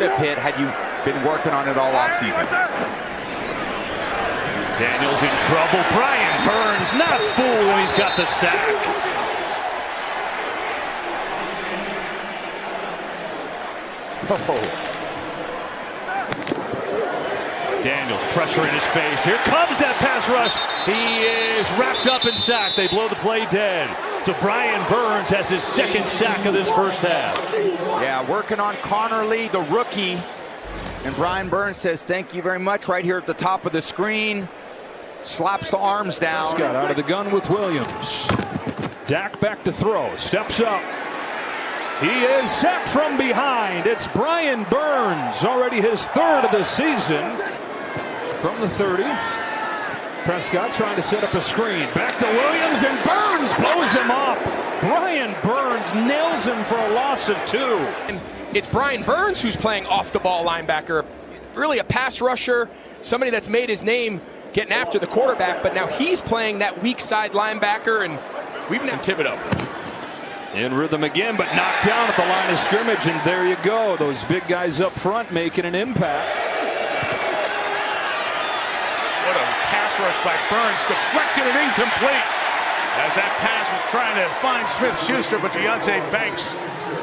have hit had you been working on it all offseason. Daniels in trouble. Brian Burns not fooled when he's got the sack. Daniels, pressure in his face. Here comes that pass rush. He is wrapped up and sacked. They blow the play dead. So Brian Burns has his second sack of this first half. Yeah, working on Connor Lee, the rookie. And Brian Burns says, thank you very much, right here at the top of the screen. Slaps the arms down. Scott out of the gun with Williams. Dak back to throw. Steps up. He is sacked from behind. It's Brian Burns, already his third of the season. From the 30. Prescott trying to set up a screen. Back to Williams, and Burns blows him up. Brian Burns nails him for a loss of 2. And it's Brian Burns who's playing off-the-ball linebacker. He's really a pass rusher, somebody that's made his name getting after the quarterback, but now he's playing that weak side linebacker, and we've now Thibodeau. In rhythm again, but knocked down at the line of scrimmage, and there you go. Those big guys up front making an impact. What a pass rush by Burns, deflected and incomplete. As that pass was trying to find Smith-Schuster, but Deontay Banks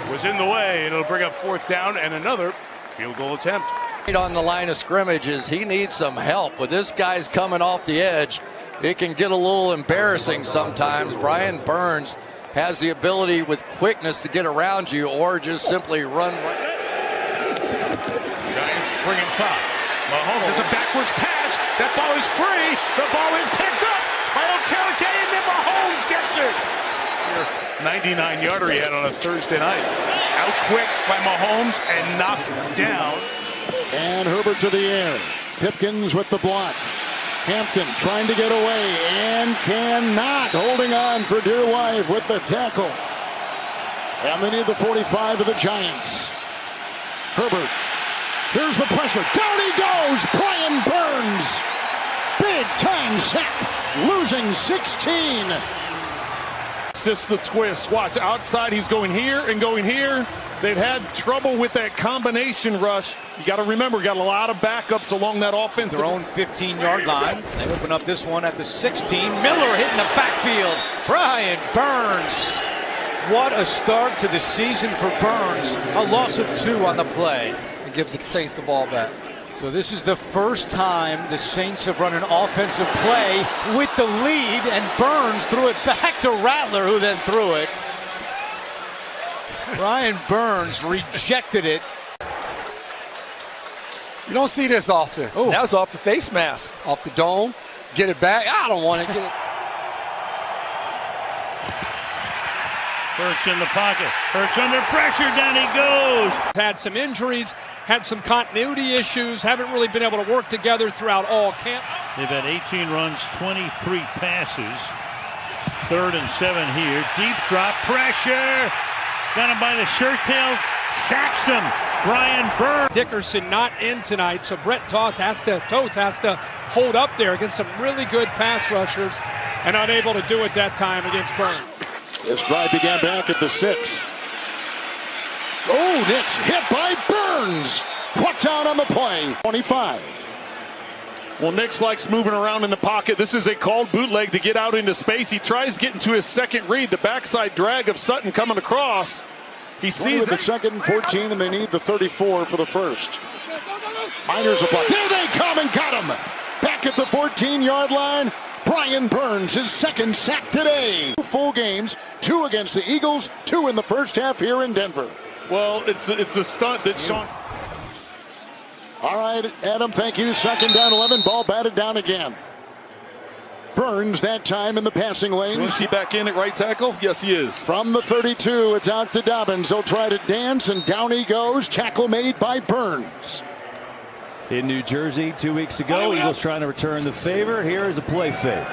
was in the way, and it'll bring up 4th down and another field goal attempt. On the line of scrimmages, he needs some help. With this guy's coming off the edge, it can get a little embarrassing sometimes. Brian Burns has the ability with quickness to get around you or just simply run. Giants bring in 5. Mahomes, it's a backwards pass. That ball is free. The ball is picked up by Okereke, and then Mahomes gets it. 99-yarder he had on a Thursday night. Out quick by Mahomes and knocked down. And Herbert to the air. Pipkins with the block. Hampton trying to get away and cannot. Holding on for dear life with the tackle. And they need the 45 of the Giants. Herbert. Here's the pressure. Down he goes. Brian Burns. Big time sack. Losing 16. It's just the twist. Watch outside. He's going here and going here. They've had trouble with that combination rush. You got to remember, got a lot of backups along that offense. Their own 15-yard line. They open up this one at the 16. Miller hitting the backfield. Brian Burns. What a start to the season for Burns. A loss of 2 on the play. It gives the Saints the ball back. So this is the first time the Saints have run an offensive play with the lead, and Burns threw it back to Rattler, who then threw it. Brian Burns rejected it. You don't see this often. Oh, that was off the face mask. Off the dome. Get it back. I don't want to get it. Hurts in the pocket. Hurts under pressure. Down he goes. Had some injuries, had some continuity issues, haven't really been able to work together throughout all camp. They've had 18 runs, 23 passes. 3rd and 7 here. Deep drop. Pressure. Got him by the shirt tail. Sacks him. Brian Burns. Dickerson not in tonight, so Brett Toth has to hold up there against some really good pass rushers and unable to do it that time against Burns. This drive began back at the 6. Oh, Nick's hit by Burns. Put down on the play. 25. Well, Nix likes moving around in the pocket. This is a called bootleg to get out into space. He tries getting to his second read. The backside drag of Sutton coming across. He sees the 2nd and 14, and they need the 34 for the first. Miners a block. There they come and got him. Back at the 14-yard line. Brian Burns, his 2nd sack today. 2 full games, 2 against the Eagles, 2 in the first half here in Denver. Well, it's a stunt that Sean. All right, Adam, thank you. 2nd down, 11. Ball batted down again. Burns that time in the passing lane. Is he back in at right tackle? Yes, he is. From the 32, it's out to Dobbins. They'll try to dance, and down he goes. Tackle made by Burns. In New Jersey 2 weeks ago, Eagles trying to return the favor. Here is a play fake.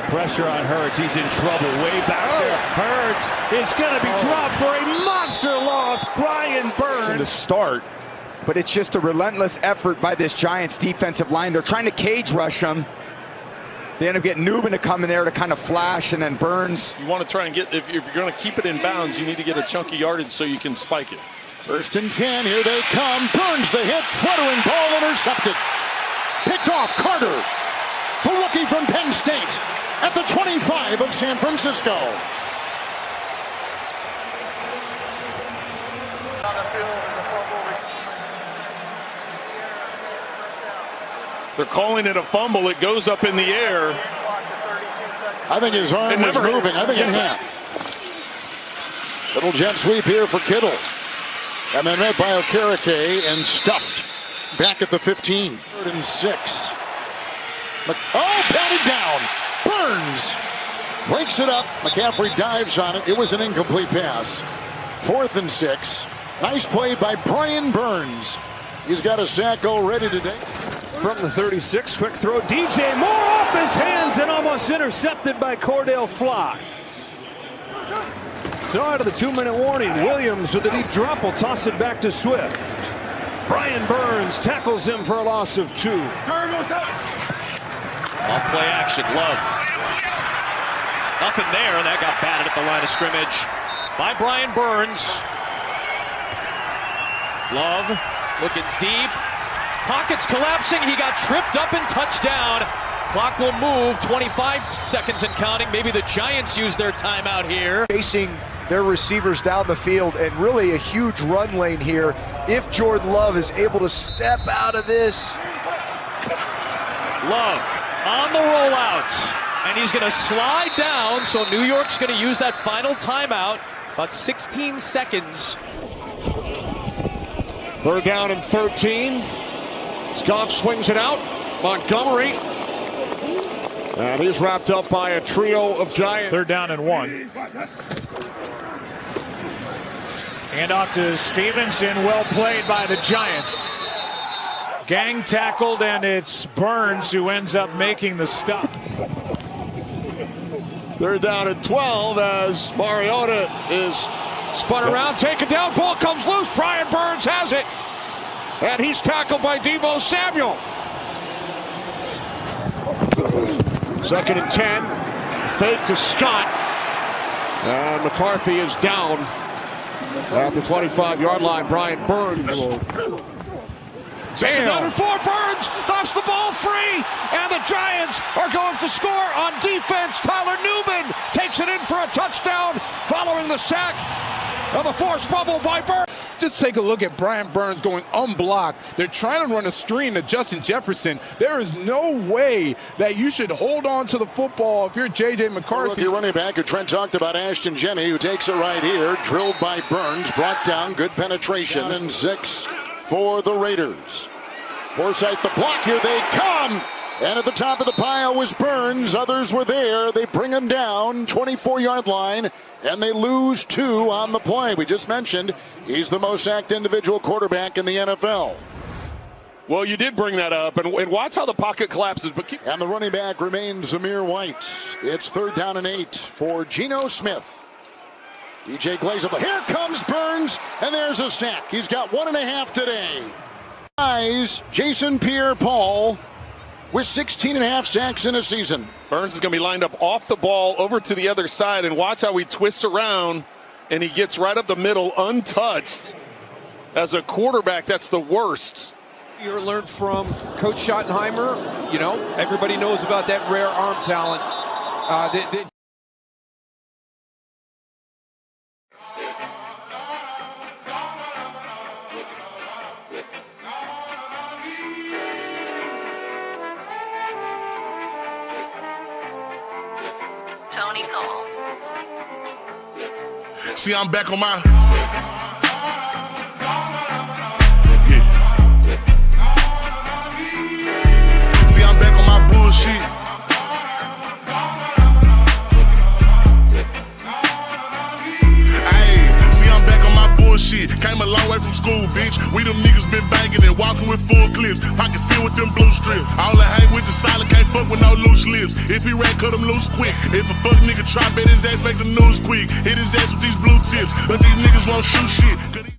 Pressure on Hurts. He's in trouble way back there. Hurts is going to be dropped for a monster loss. Brian Burns. To start, but it's just a relentless effort by this Giants defensive line. They're trying to cage rush him. They end up getting Newman to come in there to kind of flash, and then Burns. You want to try and get, if you're going to keep it in bounds, you need to get a chunky yardage so you can spike it. First and 10, here they come. Burns the hit, fluttering ball intercepted. Picked off Carter, the rookie from Penn State, at the 25 of San Francisco. They're calling it a fumble. It goes up in the air. I think his arm was moving. I think in half. Little jet sweep here for Kittle. And then met by Okereke and stuffed back at the 15. 3rd and 6. Patted down. Burns breaks it up. McCaffrey dives on it. It was an incomplete pass. 4th and 6. Nice play by Brian Burns. He's got a sack already today. From the 36, quick throw. DJ Moore off his hands and almost intercepted by Cordell Flock. So out of the 2-minute warning, Williams with a deep drop will toss it back to Swift. Brian Burns tackles him for a loss of 2. Off play action, Love. Nothing there, and that got batted at the line of scrimmage by Brian Burns. Love looking deep. Pockets collapsing. He got tripped up and touchdown. Clock will move. 25 seconds and counting. Maybe the Giants use their timeout here. Chasing their receivers down the field, and really a huge run lane here. If Jordan Love is able to step out of this. Love on the rollout, and he's going to slide down, so New York's going to use that final timeout. About 16 seconds. 3rd down and 13. Goff swings it out. Montgomery. And he's wrapped up by a trio of Giants. 3rd down and 1. Hand off to Stevenson. Well played by the Giants. Gang tackled, and it's Burns who ends up making the stop. 3rd down and 12 as Mariota is spun around, taken down. Ball comes loose. Brian Burns has it. And he's tackled by Deebo Samuel. 2nd and 10. Fake to Scott. And McCarthy is down at the 25-yard line. Brian Burns. Down for Burns. Knocks the ball free. And the Giants are going to score on defense. Tyler Newman takes it in for a touchdown following the sack of the forced fumble by Burns. Just take a look at Brian Burns going unblocked. They're trying to run a screen to Justin Jefferson. There is no way that you should hold on to the football if you're J.J. McCarthy. Rookie running back who Trent talked about, Ashton Jenney, who takes it right here. Drilled by Burns, brought down, good penetration. And 6 for the Raiders. Forsythe the block, here they come. And at the top of the pile was Burns. Others were there. They bring him down, 24-yard line, and they lose 2 on the play. We just mentioned he's the most sacked individual quarterback in the NFL. Well, you did bring that up, and watch how the pocket collapses. And the running back remains Zamir White. It's 3rd down and 8 for Geno Smith. DJ Glazer, here comes Burns, and there's a sack. He's got 1.5 today. Jason Pierre-Paul with 16.5 sacks in a season. Burns is going to be lined up off the ball over to the other side, and watch how he twists around, and he gets right up the middle untouched. As a quarterback, that's the worst. You learned from Coach Schottenheimer. You know, everybody knows about that rare arm talent. Tony calls. See, I'm back on my. See, I'm back on my bullshit. Ayy, see, I'm back on my bullshit. Came a long way from school, bitch. We them niggas been banging and walking with full clips. Pocket filled with them blue strips. All I hang with the solid, can't fuck with no loose lips. If he rat, cut him loose quick. If a fuck nigga try, bet his ass make the news quick. Hit his ass with these blue tips, but these niggas won't shoot shit.